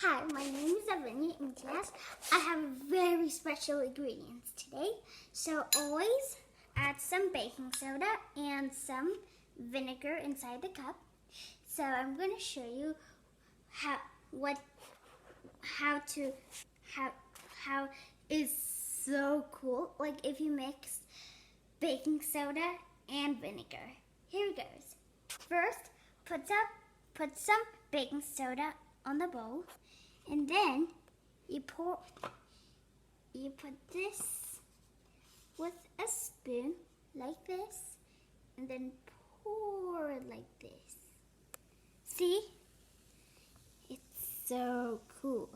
Hi, my name is Zavinia Imtiaz. I have very special ingredients today. So always add some baking soda and some vinegar inside the cup. So I'm going to show you how is so cool. Like if you mix baking soda and vinegar. Here it goes. First, put some baking soda on the bowl, and then you put this with a spoon like this, and then pour it like this. See? It's so cool.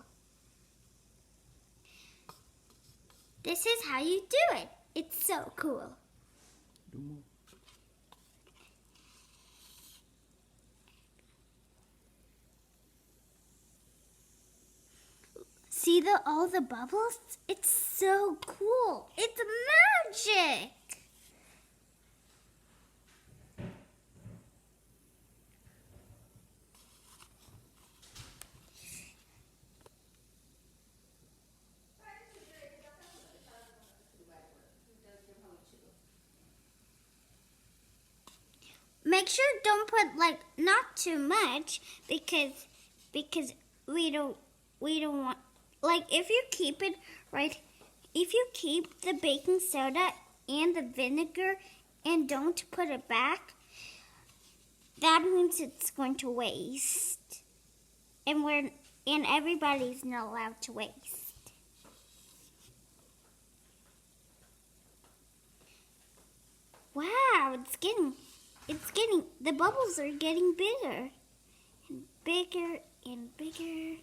This is how you do it. It's so cool. Do more. See all the bubbles? It's so cool. It's magic. Make sure don't put not too much because we don't want, if you keep it right, if you keep the baking soda and the vinegar and don't put it back, that means it's going to waste. And everybody's not allowed to waste. Wow, the bubbles are getting bigger and bigger and bigger.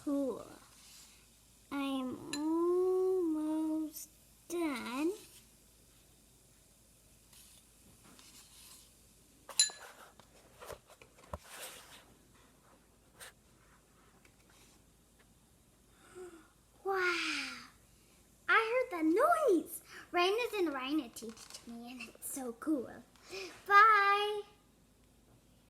Cool. I'm almost done. Wow. I heard the noise. Rain is in Rhino teach me, and it's so cool. Bye.